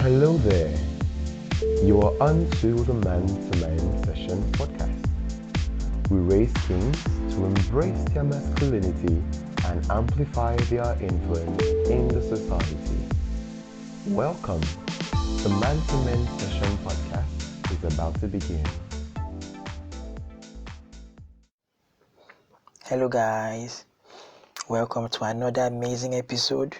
Hello there. You are onto the M2M session podcast. We raise kings to embrace their masculinity and amplify their influence in the society. Welcome. The M2M session podcast is about to begin. Hello guys, welcome to another amazing episode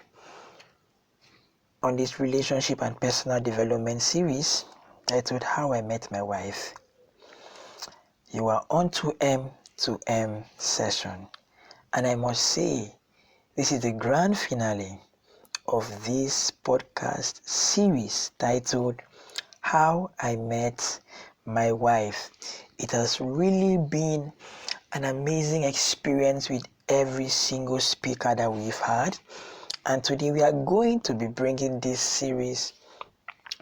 on this relationship and personal development series titled How I Met My Wife. You are on to M2M session, and I must say this is the grand finale of this podcast series titled How I Met My Wife. It has really been an amazing experience with every single speaker that we've had, and today we are going to be bringing this series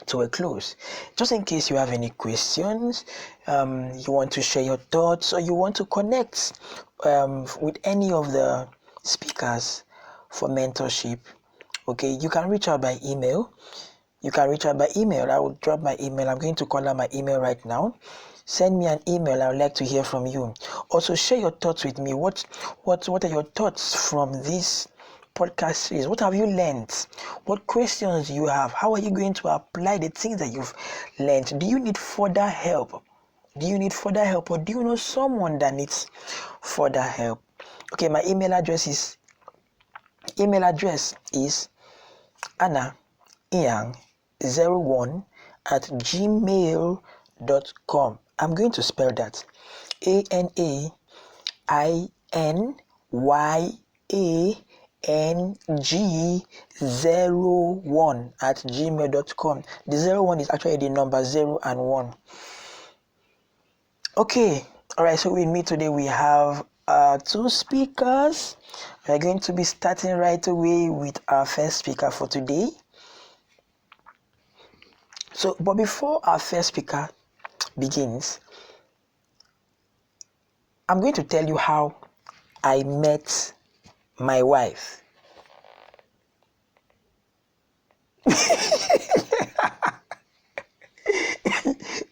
to a close. Just in case you have any questions, you want to share your thoughts, or you want to connect with any of the speakers for mentorship, okay, you can reach out by email. I will drop my email. I'm going to call out my email right now. Send me an email. I would like to hear from you. Also, share your thoughts with me. What are your thoughts from this podcast series? What have you learned? What questions do you have? How are you going to apply the things that you've learned? Do you need further help? Or do you know someone that needs further help? Okay, my email address is anaiang01@gmail.com. I'm going to spell that. ANAINYANG01@gmail.com. The 01 is actually the number 0 and 1. Okay, alright, so with me today we have two speakers. We're going to be starting right away with our first speaker for today. So, but before our first speaker begins, I'm going to tell you how I met my wife.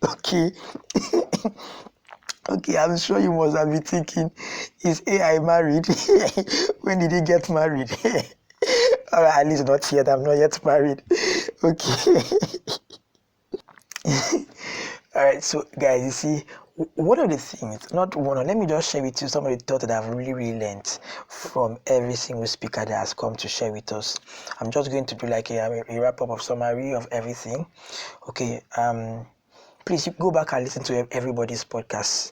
Okay. Okay, I'm sure you must have been thinking, is AI married? When did he get married? Alright, at least not yet. I'm not yet married. Okay. Alright, so guys, you see, one of the things, let me just share with you some of the thoughts that I've really learned from every single speaker that has come to share with us. I'm just going to do like a wrap-up of summary of everything. Okay, please go back and listen to everybody's podcast.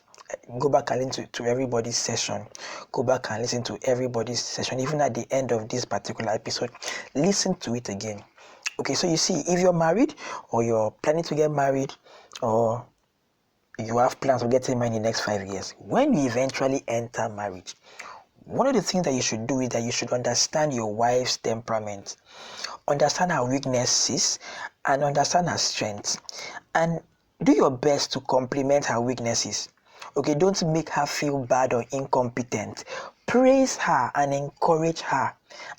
Go back and listen to everybody's session. Go back and listen to everybody's session. Even at the end of this particular episode, listen to it again. Okay, so you see, if you're married or you're planning to get married or you have plans of getting married in the next 5 years, when you eventually enter marriage, one of the things that you should do is that you should understand your wife's temperament, understand her weaknesses, and understand her strengths, and do your best to complement her weaknesses. Okay, don't make her feel bad or incompetent. Praise her and encourage her,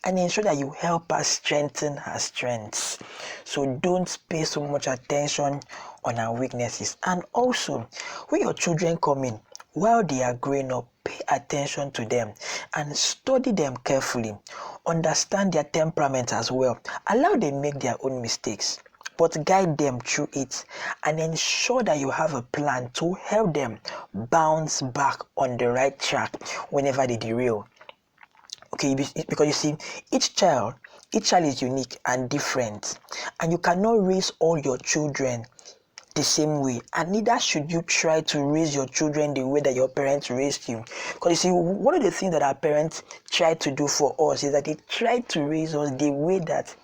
and ensure that you help her strengthen her strengths. So don't pay so much attention on her weaknesses. And also, when your children come in, while they are growing up, pay attention to them and study them carefully. Understand their temperament as well. Allow them make their own mistakes, but guide them through it and ensure that you have a plan to help them bounce back on the right track whenever they derail. Okay, because you see, each child is unique and different, and you cannot raise all your children the same way, and neither should you try to raise your children the way that your parents raised you. Because you see, one of the things that our parents try to do for us is that they try to raise us the way that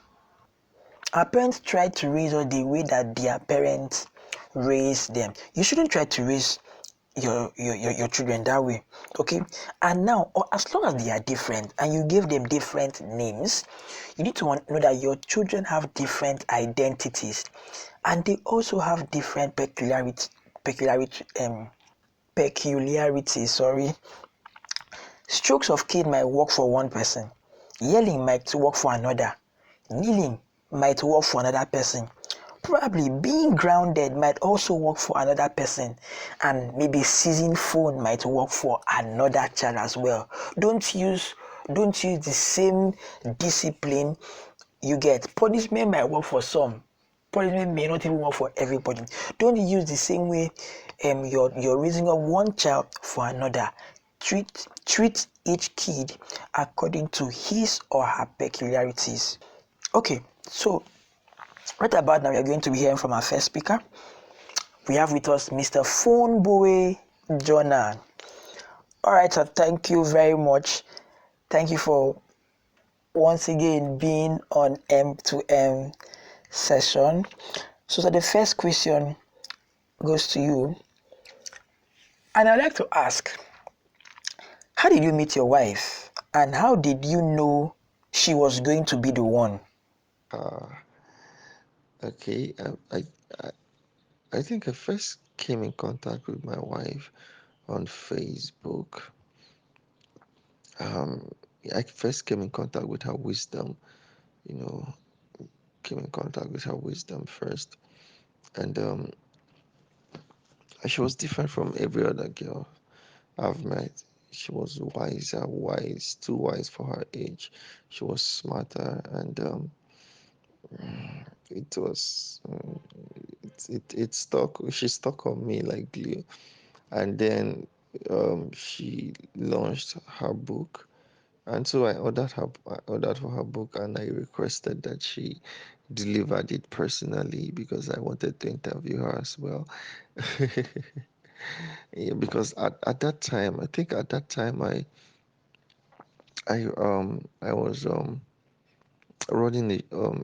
our parents tried to raise us the way that their parents raised them. You shouldn't try to raise your children that way. Okay, and now, as long as they are different and you give them different names, you need to know that your children have different identities, and they also have different peculiarities. Strokes of cane might work for one person, yelling might work for another, kneeling might work for another person, Probably being grounded might also work for another person, and maybe seizing phone might work for another child as well. Don't use the same discipline. You get punishment might work for some. Punishment may not even work for everybody. Don't use the same way you're raising up one child for another. Treat each kid according to his or her peculiarities. Okay, so right about now we are going to be hearing from our first speaker. We have with us Mr. Funbuhwhe Jonah. Alright, sir, thank you very much. Thank you for once again being on M2M session. So the first question goes to you, and I'd like to ask, how did you meet your wife, and how did you know she was going to be the one? Uh, okay. I I think I first came in contact with my wife on Facebook. Um, I first came in contact with her wisdom. You know, came in contact with her wisdom first, and she was different from every other girl I've met. She was wise, too wise for her age. She was smarter, and it was it stuck. She stuck on me like glue. And then she launched her book, and so I ordered for her book, and I requested that she delivered it personally because I wanted to interview her as well. Yeah, because at that time, I think at that time I was running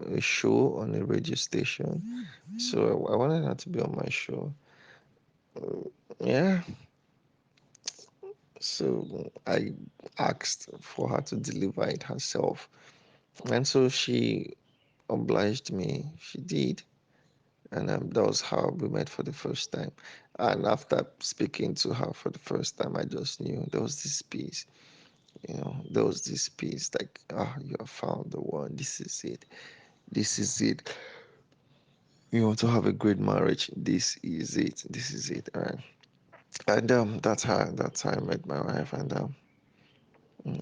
a show on a radio station, so I wanted her to be on my show. Yeah, so I asked for her to deliver it herself. And so she obliged me. She did. And that was how we met for the first time. And after speaking to her for the first time, I just knew there was this peace. There was this peace like, you have found the one. This is it. This is it. You want to have a great marriage. This is it. This is it. All right. And that's how I met my wife. And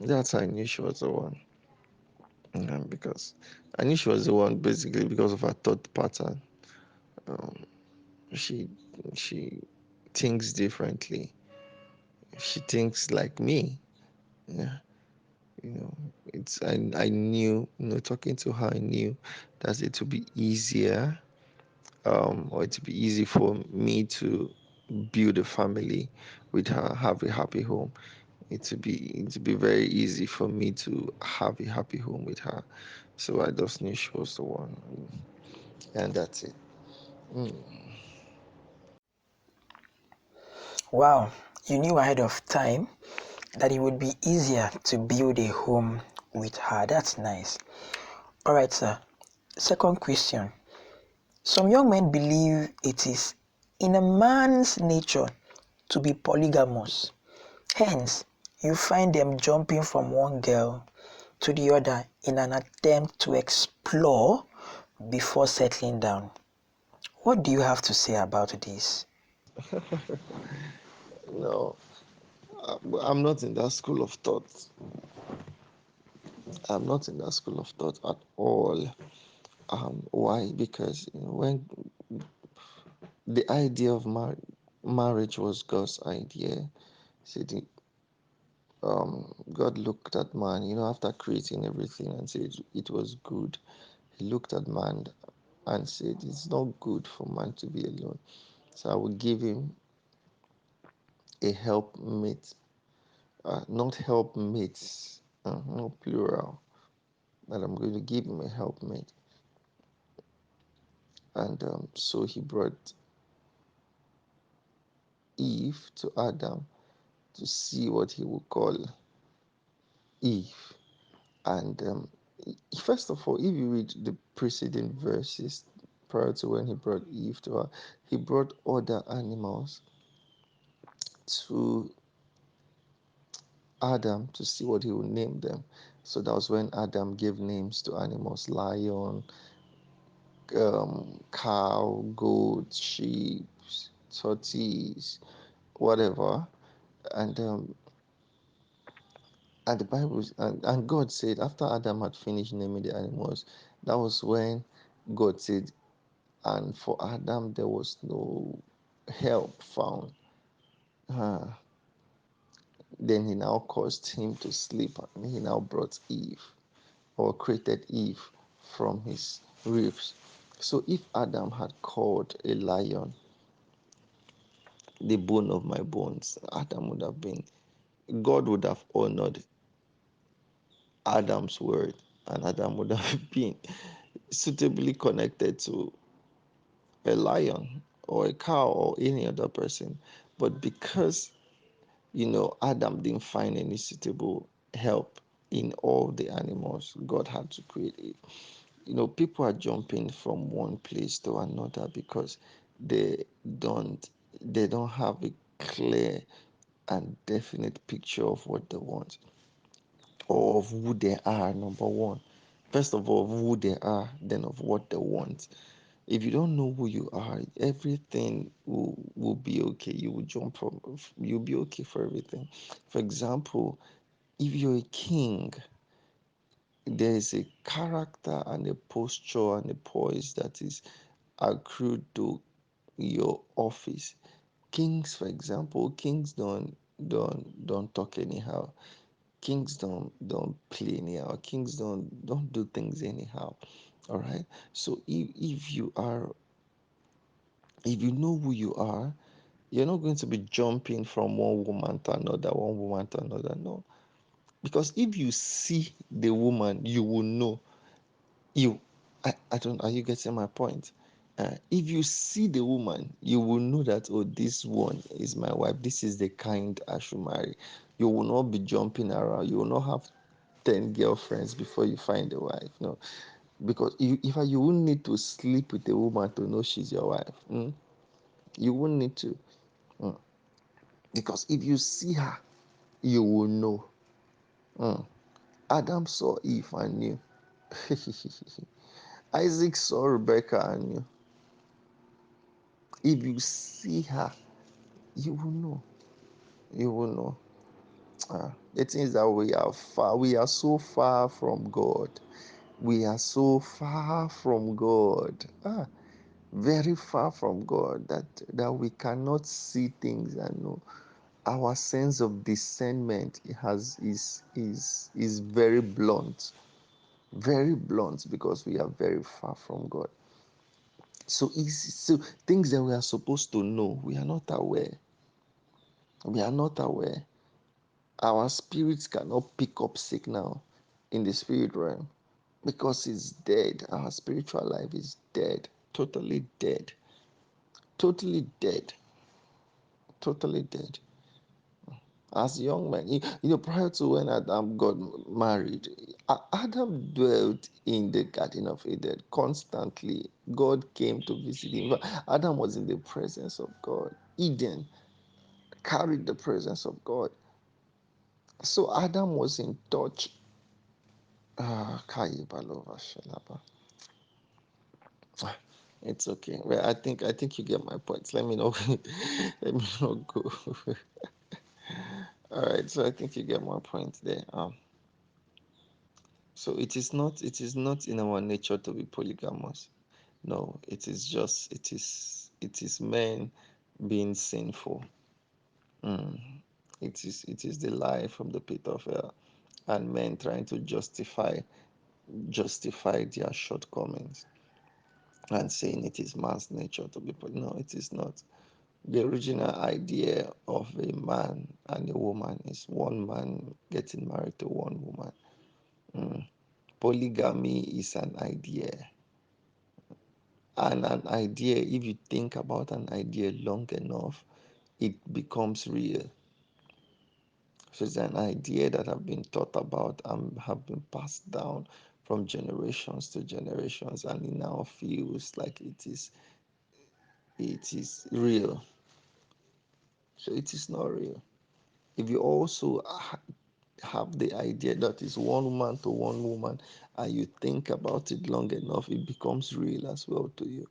that's how I knew she was the one. Because I knew she was the one basically because of her thought pattern. Um, she she thinks differently. She thinks like me. Yeah, you know, I knew, talking to her, I knew that it would be easier, or it would be easy for me to build a family with her, have a happy home. It would be very easy for me to have a happy home with her. So I just knew she was the one, and that's it. Mm. Wow, you knew ahead of time that it would be easier to build a home with her. That's nice. Alright, sir. Second question. Some young men believe it is in a man's nature to be polygamous. Hence, you find them jumping from one girl to the other in an attempt to explore before settling down. What do you have to say about this? No, I'm not in that school of thought. I'm not in that school of thought at all. Why? Because when the idea of marriage was God's idea, see, God looked at man, after creating everything and said it was good. He looked at man and said it's not good for man to be alone. So I will give him a helpmate, not helpmates, no plural, but I'm going to give him a helpmate. And so he brought Eve to Adam to see what he would call Eve. And first of all, if you read the preceding verses prior to when he brought Eve to her, he brought other animals to Adam to see what he would name them. So that was when Adam gave names to animals: lion, cow, goat, sheep, tortoise, whatever. And and the Bible and God said after Adam had finished naming the animals, that was when God said, and for Adam there was no help found. Ah, then he now caused him to sleep, and he now brought Eve, or created Eve from his ribs. So if Adam had called a lion the bone of my bones, Adam would have been, God would have honored Adam's word, and Adam would have been suitably connected to a lion or a cow or any other person. But because, Adam didn't find any suitable help in all the animals, God had to create it. People are jumping from one place to another because they don't they don't have a clear and definite picture of what they want or of who they are. Number one, first of all, of who they are, then of what they want. If you don't know who you are, everything will be okay. You will jump from, you'll be okay for everything. For example, if you're a king, there is a character and a posture and a poise that is accrued to your office. Kings, for example, kings don't talk anyhow. Kings don't play anyhow. Kings don't do things anyhow. All right. So if you know who you are, you're not going to be jumping from one woman to another, one woman to another. No. Because if you see the woman, you will know. I don't, are you getting my point? If you see the woman, you will know that, oh, this one is my wife. This is the kind I should marry. You will not be jumping around. You will not have 10 girlfriends before you find a wife. No. Because you wouldn't need to sleep with a woman to know she's your wife. You wouldn't need to. Mm. Because if you see her, you will know. Mm. Adam saw Eve and knew. Isaac saw Rebecca and knew. If you see her, you will know. You will know. The things that we are so far from God. We are so far from God. Very far from God that we cannot see things and know. Our sense of discernment is very blunt because we are very far from God. So easy. So things that we are supposed to know, we are not aware. We are not aware. Our spirits cannot pick up signal in the spirit realm because it's dead. Our spiritual life is dead, totally dead, totally dead, totally dead. As young men, prior to when Adam got married, Adam dwelt in the Garden of Eden constantly. God came to visit him. Adam was in the presence of God. Eden carried the presence of God. So Adam was in touch. Kayibalova Shalaba. It's okay. Well, I think you get my points. Let me know. Let me not go. All right. So I think you get my point there. So it is not in our nature to be polygamous. No, it is men being sinful. It is the lie from the pit of hell, and men trying to justify their shortcomings and saying it is man's nature to be no, it is not. The original idea of a man and a woman is one man getting married to one woman. Polygamy is an idea. And an idea, if you think about an idea long enough, it becomes real. So it's an idea that have been thought about and have been passed down from generations to generations, and it now feels like it is real. So it is not real. If you also have the idea that it's one woman to one woman, and you think about it long enough, it becomes real as well to you.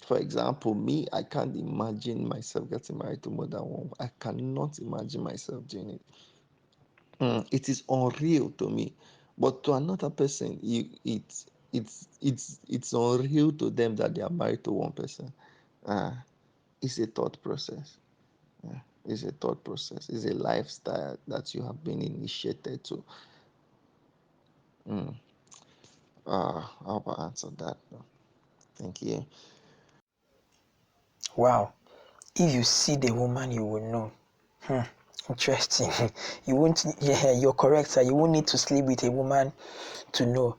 For example, me, I can't imagine myself getting married to more than one. I cannot imagine myself doing it. It is unreal to me, but to another person, it's unreal to them that they are married to one person. Uh, it's a thought process. It's a thought process. It's a lifestyle that you have been initiated to. I hope I answered that. Thank you. Wow. If you see the woman, you will know. Interesting. You won't. Yeah, you're correct, sir. You won't need to sleep with a woman to know.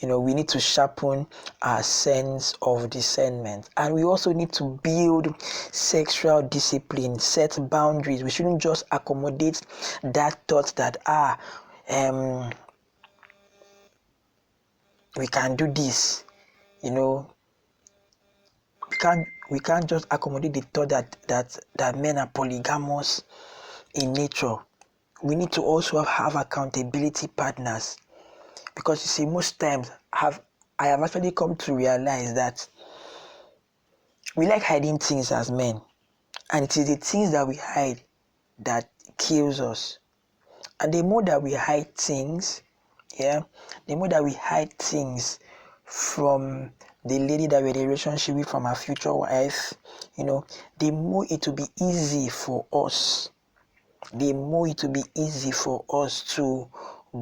We need to sharpen our sense of discernment, and we also need to build sexual discipline, set boundaries. We shouldn't just accommodate that thought that we can do this. We can't just accommodate the thought that men are polygamous in nature. We need to also have accountability partners, because you see, most times I have actually come to realize that we like hiding things as men, and it is the things that we hide that kills us. And the more that we hide things, the more that we hide things from the lady that we're in a relationship with, from our future wife, the more it will be easy for us to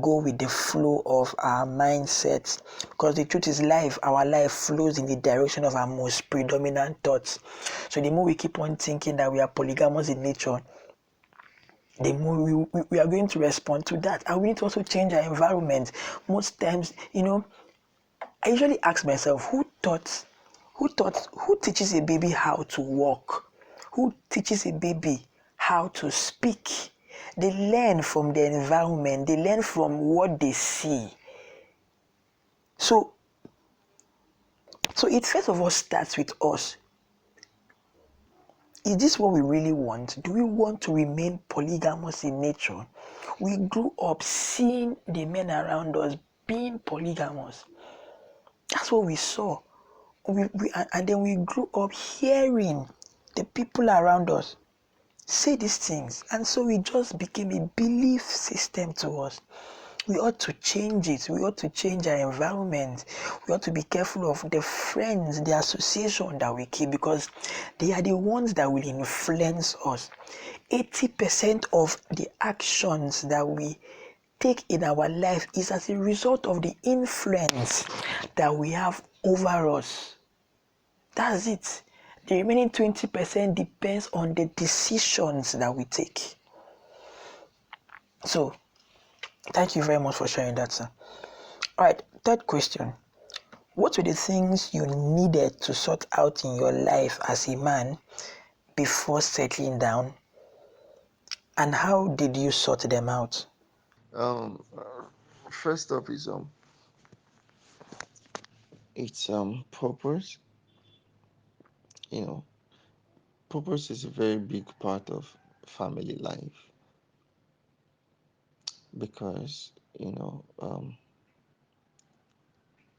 go with the flow of our mindset, because the truth is, our life flows in the direction of our most predominant thoughts. So the more we keep on thinking that we are polygamous in nature, the more we are going to respond to that. And we need to also change our environment. Most times, I usually ask myself, who teaches a baby how to walk? Who teaches a baby how to speak? They learn from the environment. They learn from what they see. So it first of all starts with us. Is this what we really want? Do we want to remain polygamous in nature? We grew up seeing the men around us being polygamous. That's what we saw. And then we grew up hearing the people around us say these things. And so it just became a belief system to us. We ought to change it. We ought to change our environment. We ought to be careful of the friends, the association that we keep, because they are the ones that will influence us. 80% of the actions that we take in our life is as a result of the influence that we have over us. That's it. The remaining 20% depends on the decisions that we take. So, thank you very much for sharing that, sir. All right, third question. What were the things you needed to sort out in your life as a man before settling down? And how did you sort them out? Um, First up is it's purpose. You know, purpose is a very big part of family life, because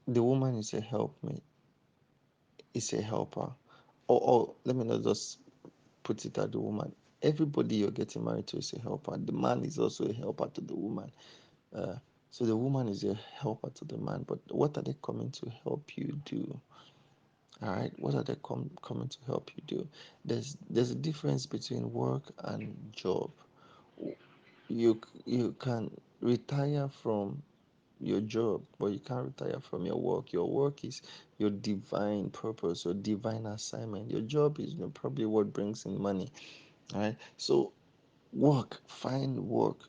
the woman is a helpmate, is a helper. Or let me not just put it at the woman. Everybody you're getting married to is a helper. The man is also a helper to the woman. Uh, so the woman is a helper to the man, but what are they coming to help you do? All right, what are they coming to help you do? There's a difference between work and job. You can retire from your job, but you can't retire from your work. Your work is your divine purpose, your divine assignment. Your job is probably what brings in money. All right, so find work.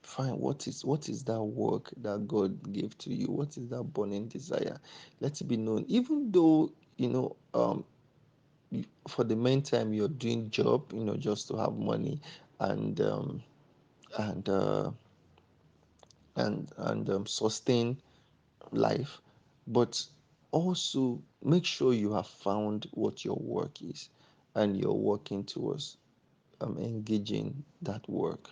Find what is that work that God gave to you. What is that burning desire? Let it be known. Even though for the meantime you're doing job, just to have money, and and uh, and sustain life, but also make sure you have found what your work is, and you're working towards engaging that work.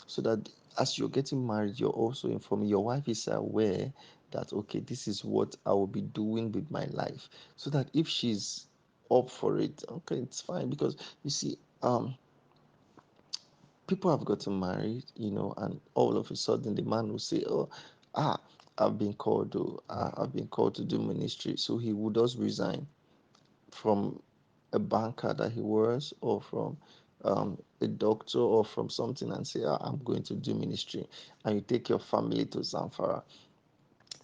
so that as you're getting married, you're also informing your wife is aware that okay, this is what I will be doing with my life, so that if she's up for it, okay, it's fine. Because you see, people have gotten married, and all of a sudden the man will say, "Oh, ah, I've been called to do ministry," so he would just resign from a banker that he was, or from a doctor, or from something, and say, I'm going to do ministry. And you take your family to Zamfara.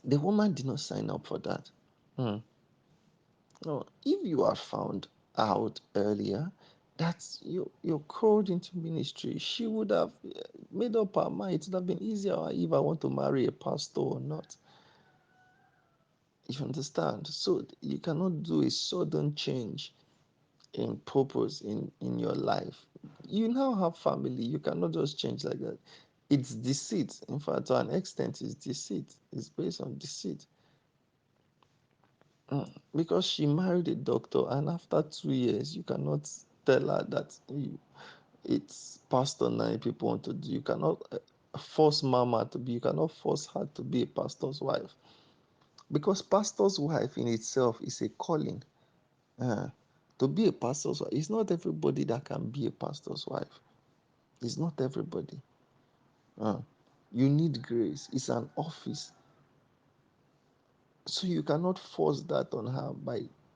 The woman did not sign up for that. Hmm. No, if you had found out earlier that you're called into ministry, she would have made up her mind. It would have been easier if I want to marry a pastor or not. You understand? So you cannot do a sudden change in purpose in your life. You now have family. You cannot just change like that. It's deceit. In fact, to an extent, it's deceit. It's based on deceit. Because she married a doctor, and after 2 years, you cannot tell her that it's pastor now people want to do. You cannot force mama to be. You cannot force her to be a pastor's wife, because pastor's wife in itself is a calling. Uh, to be a pastor's wife, it's not everybody that can be a pastor's wife. It's not everybody. Uh, you need grace. It's an office. So you cannot force that on her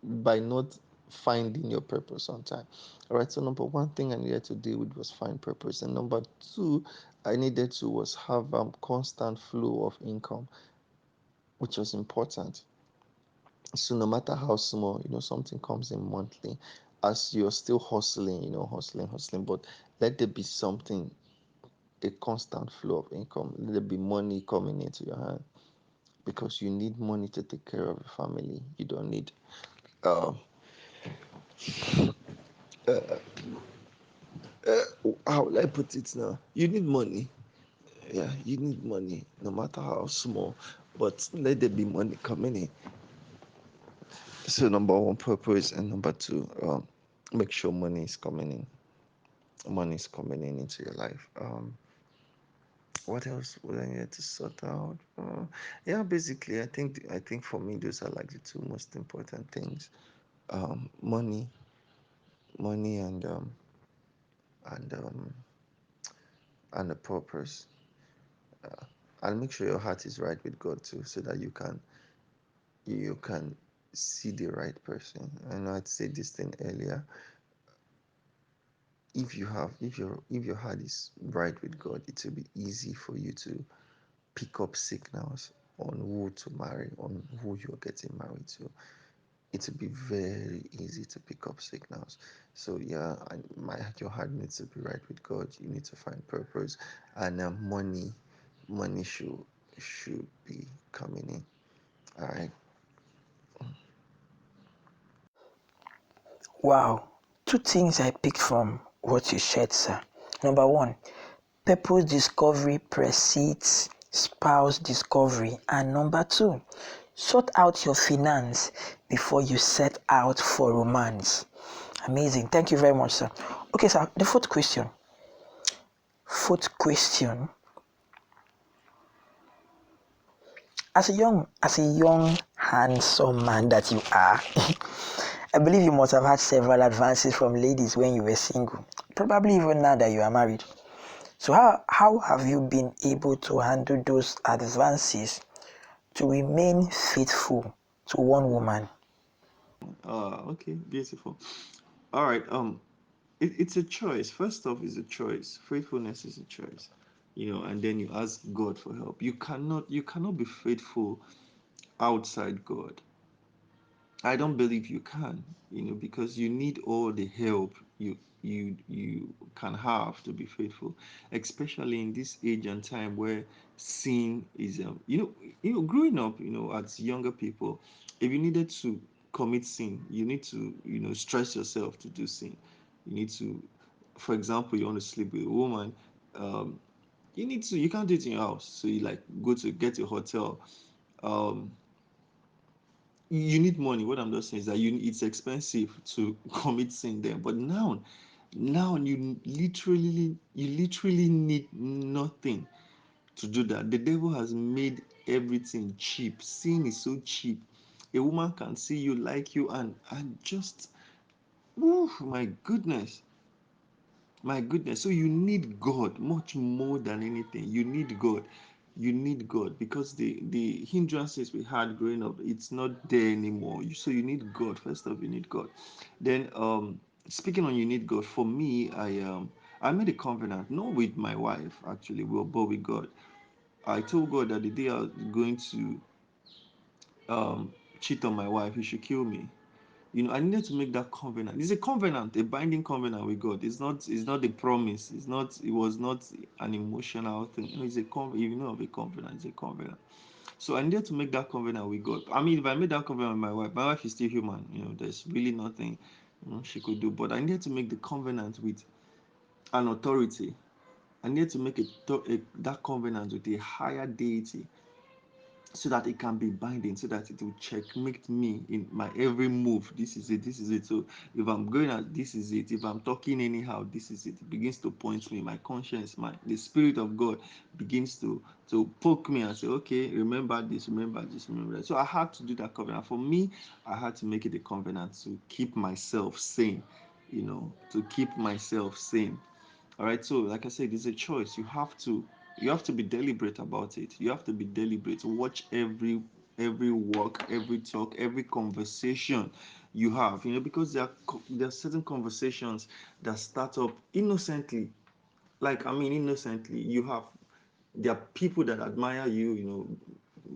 by not finding your purpose on time. All right. So number one thing I needed to deal with was find purpose, and number two I needed to was have constant flow of income, which was important. So no matter how small, something comes in monthly, as you're still hustling, hustling, but let there be something, a constant flow of income. Let there be money coming into your hand, because you need money to take care of your family. You don't need uh, how will I put it now? You need money. Yeah, you need money, no matter how small, but let there be money coming in. So number one, purpose, and number two, make sure money is coming in. Money is coming in into your life. What else would I need to sort out? Yeah, basically, I think for me, those are like the two most important things. Money, money, and and a purpose. And make sure your heart is right with God too, so that you can see the right person. I know I'd said this thing earlier. If your heart is right with God, it will be easy for you to pick up signals on who to marry, on who you're getting married to. It will be very easy to pick up signals. So yeah, your heart needs to be right with God. You need to find purpose, and money should be coming in. All right. Wow. Two things I picked from what you shared, sir. Number one, purpose discovery precedes spouse discovery. And number two, sort out your finance before you set out for romance. Amazing. Thank you very much, sir. Okay, sir. The fourth question. As a young, handsome man that you are, I believe you must have had several advances from ladies when you were single. Probably even now that you are married. So how have you been able to handle those advances to remain faithful to one woman? Okay, beautiful. All right. It's a choice. First off, is a choice. Faithfulness is a choice. And then you ask God for help. You cannot be faithful outside God. I don't believe you can, because you need all the help you can have to be faithful, especially in this age and time where sin is growing up, as younger people, if you needed to commit sin, you need to, stress yourself to do sin. You need to, for example, you want to sleep with a woman, um, you can't do it in your house, so you like go to get a hotel. Um, you need money. What I'm just saying is that it's expensive to commit sin there. But now Now you literally need nothing to do that. The devil has made everything cheap. Sin is so cheap. A woman can see you, like you, and just, my goodness, my goodness. So you need God much more than anything. You need God. You need God, because the hindrances we had growing up, it's not there anymore. So you need God. First off, you need God. Then, speaking on you need God, for me, I made a covenant, not with my wife actually, but with God. I told God that the day I was going to cheat on my wife, He should kill me. I needed to make that covenant. It's a covenant, a binding covenant with God. It's not a promise. It was not an emotional thing. It's a if you know of a covenant, it's a covenant. So I needed to make that covenant with God. I mean, if I made that covenant with my wife is still human. There's really nothing she could do. But I needed to make the covenant with an authority. I needed to make that covenant with a higher deity, so that it can be binding, so that it will checkmate me in my every move. This is it, this is it. So if I'm going at, this is it. If I'm talking anyhow, this is it. It begins to point me. My conscience, the Spirit of God begins to poke me and say, okay, remember this, remember this, remember that. So I had to do that covenant. For me, I had to make it a covenant to keep myself sane, to keep myself sane. All right, so like I said, it's a choice. You have to be deliberate about it. You have to be deliberate. Watch every walk, every talk, every conversation you have. Because there are certain conversations that start up innocently. Like, I mean, innocently. There are people that admire you,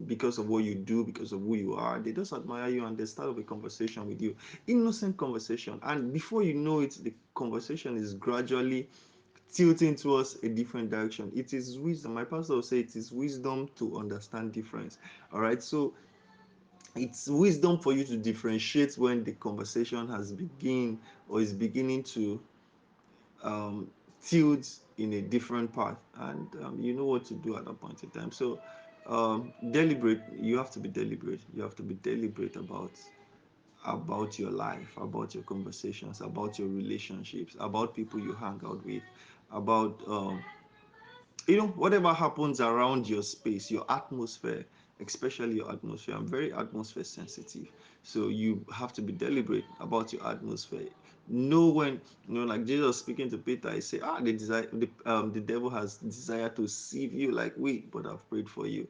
because of what you do, because of who you are. They just admire you, and they start up a conversation with you. Innocent conversation. And before you know it, the conversation is gradually tilting towards a different direction. It is wisdom. My pastor will say it is wisdom to understand difference. All right. So it's wisdom for you to differentiate when the conversation has begin or is beginning to um, tilt in a different path, and you know what to do at that point in time. So deliberate. You have to be deliberate. You have to be deliberate about your life, about your conversations, about your relationships, about people you hang out with, about whatever happens around your space, your atmosphere, especially your atmosphere. I'm very atmosphere sensitive, so you have to be deliberate about your atmosphere. Know when, like Jesus speaking to Peter, he said, the devil has desire to sieve you like wheat, but I've prayed for you.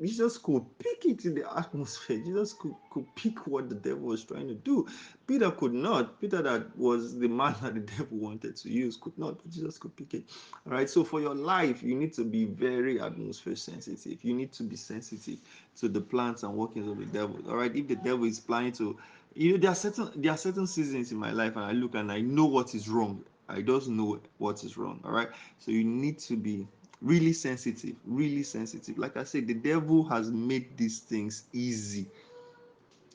Jesus could pick it in the atmosphere. Jesus could pick what the devil was trying to do. Peter could not. Peter, that was the man that the devil wanted to use, could not, but Jesus could pick it. All right. So for your life, you need to be very atmosphere sensitive. You need to be sensitive to the plans and workings of the devil. All right. If the devil is planning to, there are certain seasons in my life, and I look and I know what is wrong. I just know what is wrong. All right. So you need to be really sensitive, really sensitive. Like I said, the devil has made these things easy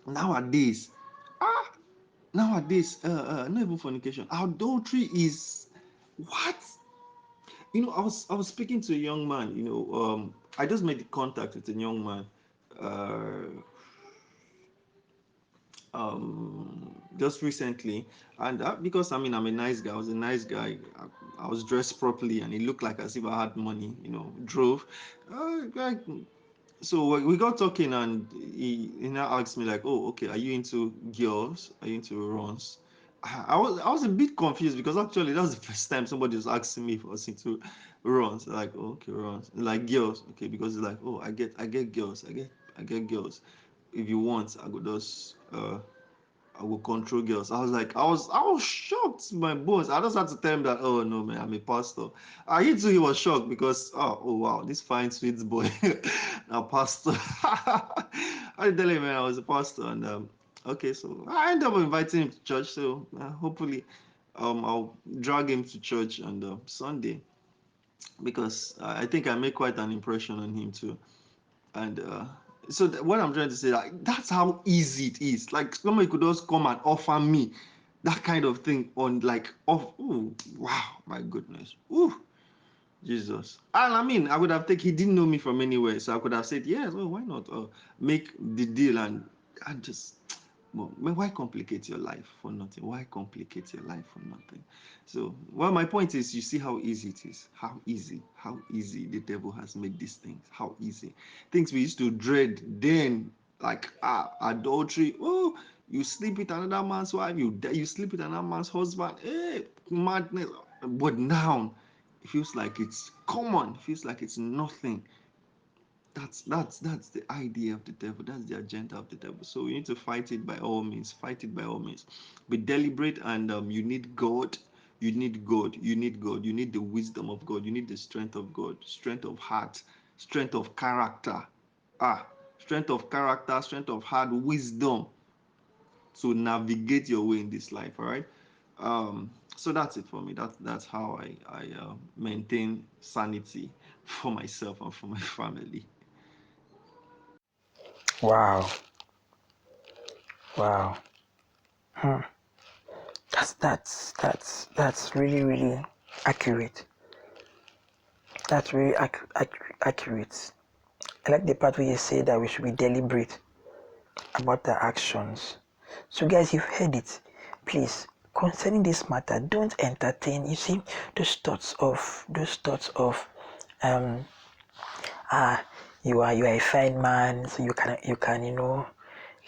nowadays. Ah, nowadays, not even fornication. Adultery is what? I was speaking to a young man. I just made contact with a young man, uh, just recently, and because I'm a nice guy. I was a nice guy. I was dressed properly, and it looked like as if I had money. Drove. Like, so we got talking, and he now asked me like, "Oh, okay, are you into girls? Are you into runs?" I was a bit confused, because actually that was the first time somebody was asking me if I was into runs. Like, oh, okay, runs, like girls, okay, because it's like, oh, I get girls, I get girls. If you want, I will control girls. I was shocked to my bones. I just had to tell him that, oh no, man, I'm a pastor. He too, he was shocked, because oh wow, this fine sweet boy, a pastor. I tell him, man, I was a pastor, and okay, so I ended up inviting him to church. So hopefully, I'll drag him to church on Sunday, because I think I made quite an impression on him too. And so what I'm trying to say, like, that's how easy it is. Like, somebody could just come and offer me that kind of thing on, like, off. Oh wow, my goodness. Ooh, Jesus. And I mean, I would have taken. He didn't know me from anywhere, so I could have said yes. Oh, why not? Make the deal, and just Well, why complicate your life for nothing? Why complicate your life for nothing? So, well, my point is, you see how easy it is. How easy the devil has made these things. How easy. Things we used to dread then, like adultery. Oh, you sleep with another man's wife. You sleep with another man's husband. Hey, madness. But now, it feels like it's common. It feels like it's nothing. That's the idea of the devil. That's the agenda of the devil. So you need to fight it by all means. Fight it by all means. Be deliberate, and you need God. You need God. You need God. You need the wisdom of God. You need the strength of God. Strength of heart. Strength of character. Strength of character. Strength of heart. Wisdom to navigate your way in this life. All right. So that's it for me. That's how I maintain sanity for myself and for my family. Wow. Wow. Hmm. That's really, really accurate. That's really accurate. I like the part where you say that we should be deliberate about the actions. So guys, you've heard it. Please, concerning this matter, don't entertain, you see, those thoughts of um you are a fine man, so you can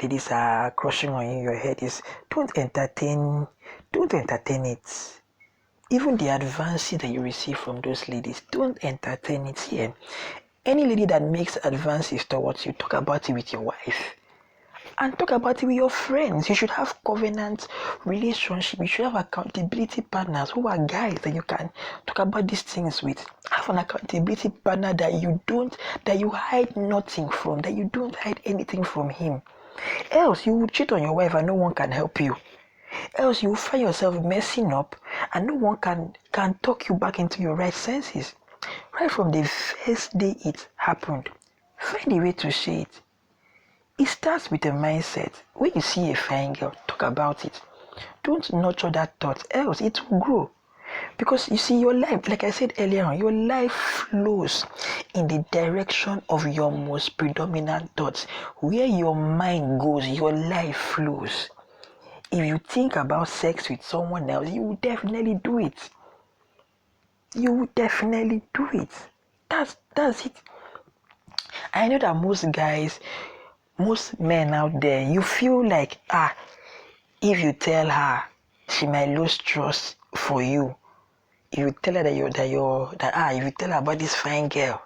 ladies are crushing on you, your head is, don't entertain it. Even the advances that you receive from those ladies, don't entertain it here. Any lady that makes advances towards you, talk about it with your wife. And talk about it with your friends. You should have covenant relationship. You should have accountability partners who are guys that you can talk about these things with. Have an accountability partner that you hide nothing from, that you don't hide anything from him. Else you will cheat on your wife and no one can help you. Else you will find yourself messing up and no one can talk you back into your right senses. Right from the first day it happened, find a way to say it. It starts with a mindset. When you see a fine girl, talk about it. Don't nurture that thought, else it will grow. Because you see, your life, like I said earlier on, your life flows in the direction of your most predominant thoughts. Where your mind goes, your life flows. If you think about sex with someone else, you will definitely do it. You will definitely do it. That's it. I know that most men out there, you feel like, if you tell her, she might lose trust for you. If you tell her if you tell her about this fine girl,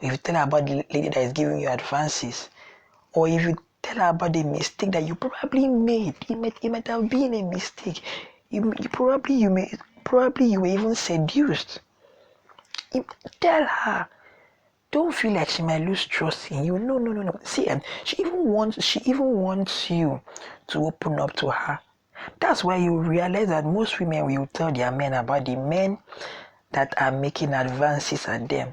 or if you tell her about the lady that is giving you advances, or if you tell her about the mistake that you probably made, it might have been a mistake. You were even seduced. Tell her. Don't feel like she might lose trust in you. No. See, she even wants you to open up to her. That's why you realize that most women will tell their men about the men that are making advances at them.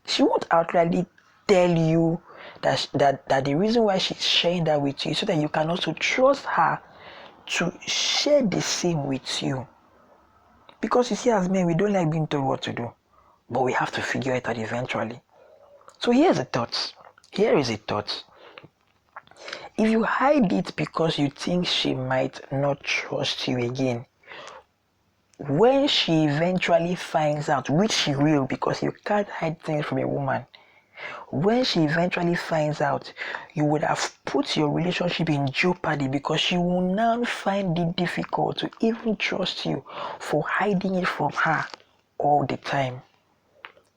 She won't outrightly tell you that the reason why she's sharing that with you is so that you can also trust her to share the same with you. Because you see, as men, we don't like being told what to do, but we have to figure it out eventually. So here's a thought. Here is a thought. If you hide it because you think she might not trust you again, when she eventually finds out, which she will, because you can't hide things from a woman, when she eventually finds out, you would have put your relationship in jeopardy because she will now find it difficult to even trust you for hiding it from her all the time.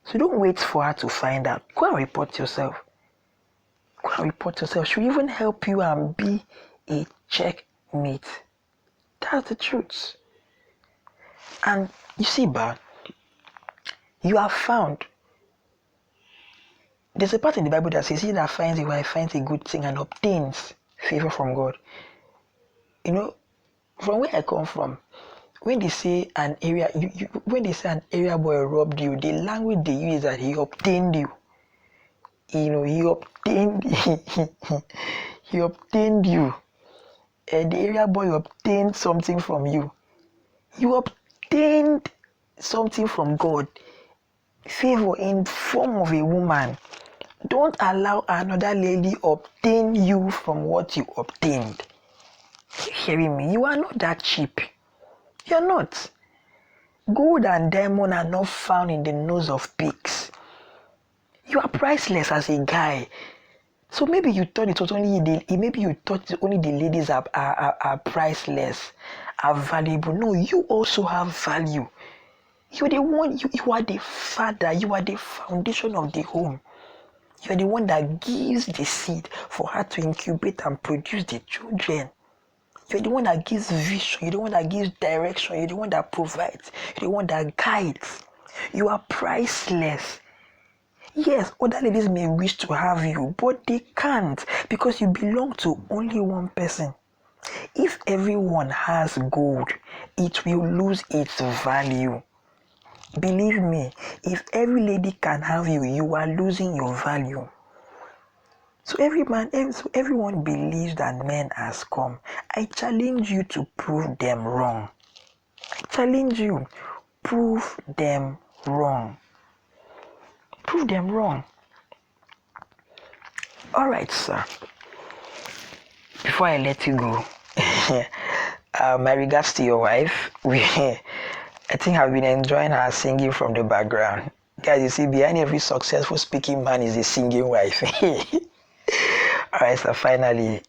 So don't wait for her to find out. Go and report yourself. She'll even help you and be a checkmate. That's the truth. And you see, you have found. There's a part in the Bible that says, he that finds a wife finds a good thing and obtains favor from God. From where I come from, when they say an area boy robbed you, the language they use is that he obtained you. He obtained he obtained you. And the area boy obtained something from you. You obtained something from God. Favor in form of a woman. Don't allow another lady obtain you from what you obtained. hearing me? You are not that cheap. You're not. Gold and diamond are not found in the nose of pigs. You are priceless as a guy. So maybe you thought it was only maybe you thought only the ladies are priceless, are valuable. No, you also have value. You're the one, you are the father, you are the foundation of the home. You're the one that gives the seed for her to incubate and produce the children. You're the one that gives vision, you're the one that gives direction, you're the one that provides, you're the one that guides. You are priceless. Yes, other ladies may wish to have you, but they can't because you belong to only one person. If everyone has gold, it will lose its value. Believe me, if every lady can have you, you are losing your value. So everyone believes that men has come. I challenge you to prove them wrong. I challenge you, prove them wrong. Prove them wrong. All right, sir. Before I let you go, my regards to your wife. I think I've been enjoying her singing from the background. Guys, you see, behind every successful speaking man is a singing wife. All right, so finally,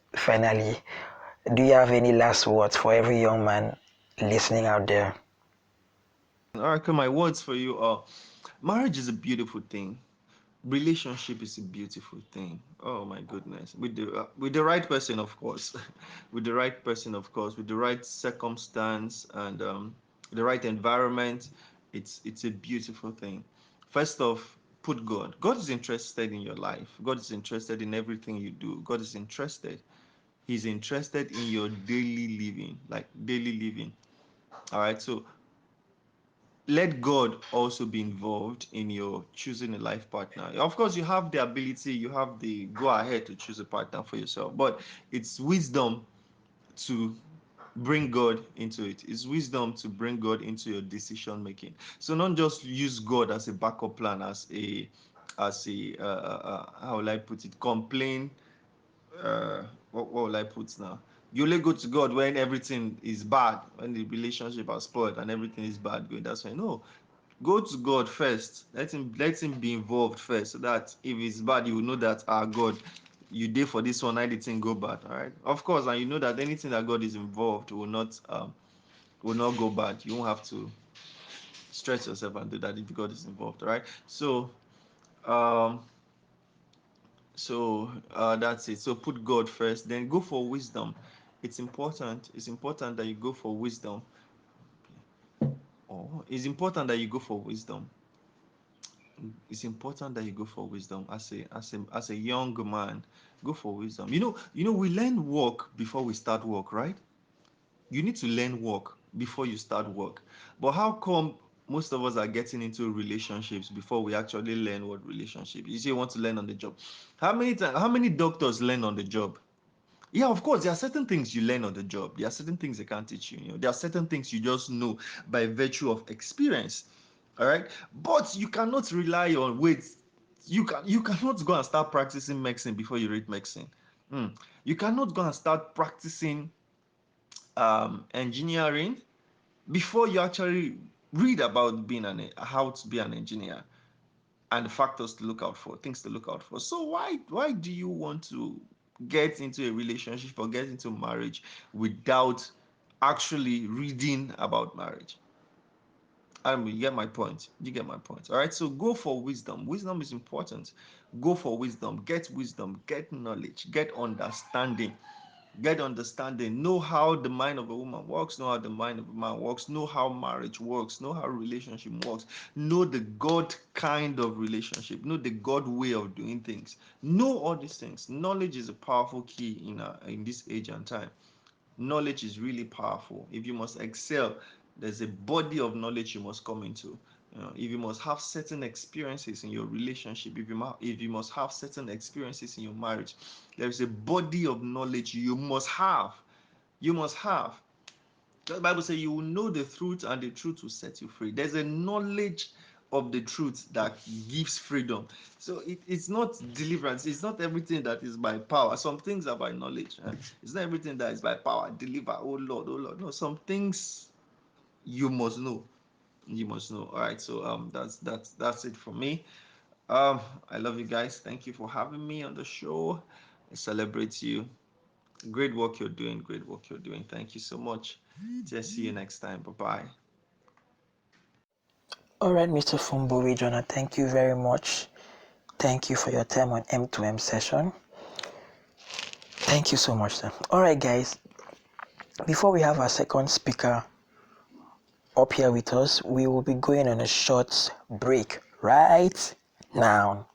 do you have any last words for every young man listening out there? All right, my words for you are: marriage is a beautiful thing. Relationship is a beautiful thing. Oh my goodness, with the right person, of course. With the right person, of course, with the right circumstance and the right environment, it's a beautiful thing. First off, put God. God is interested in your life. God is interested in everything you do. God is interested. He's interested in your daily living, like daily living. All right, so let God also be involved in your choosing a life partner. Of course, you have the ability, you have the go ahead to choose a partner for yourself, but it's wisdom to bring God into it. It's wisdom to bring God into your decision making. So not just use God as a backup plan, how will I put it, complain. What will I put now? You only go to God when everything is bad, when the relationship has spoiled and everything is bad going. That's why no, go to God first. Let him be involved first, so that if it's bad, you will know that God, you did for this one, I didn't go bad. All right. Of course, and you know that anything that God is involved will not go bad. You won't have to stress yourself and do that if God is involved. All right. Um that's it. So put God first, then go for wisdom. It's important that you go for wisdom. It's important that you go for wisdom. It's important that you go for wisdom as a young man. Go for wisdom. We learn work before we start work, right? You need to learn work before you start work. But how come most of us are getting into relationships before we actually learn what relationship is? You want to learn on the job. How many doctors learn on the job? Yeah, of course, there are certain things you learn on the job. There are certain things they can't teach you. There are certain things you just know by virtue of experience. All right, but you cannot rely on wait. You cannot go and start practicing medicine before you read medicine. Mm. You cannot go and start practicing engineering before you actually read about how to be an engineer and the factors to look out for, things to look out for. So why do you want to get into a relationship or get into marriage without actually reading about marriage? I mean, you get my point. You get my point. All right. So go for wisdom. Wisdom is important. Go for wisdom, get knowledge, get understanding. Get understanding, know how the mind of a woman works, know how the mind of a man works, know how marriage works, know how relationship works, know the God kind of relationship, know the God way of doing things. Know all these things. Knowledge is a powerful key in this age and time. Knowledge is really powerful. If you must excel, there's a body of knowledge you must come into. If you must have certain experiences in your relationship, if you must have certain experiences in your marriage, there is a body of knowledge you must have. You must have. The Bible says you will know the truth and the truth will set you free. There's a knowledge of the truth that gives freedom. So it's not deliverance. It's not everything that is by power. Some things are by knowledge. It's not everything that is by power. Deliver, oh Lord, oh Lord. No, some things you must know. You must know. All right. So that's it for me. I love you guys. Thank you for having me on the show. I celebrate you. Great work you're doing. Great work you're doing. Thank you so much. Just see you next time. Bye bye. All right, Mr. Funbuhwhe Jonah, thank you very much. Thank you for your time on M2M session. Thank you so much, sir. All right, guys. Before we have our second speaker up here with us, we will be going on a short break right now.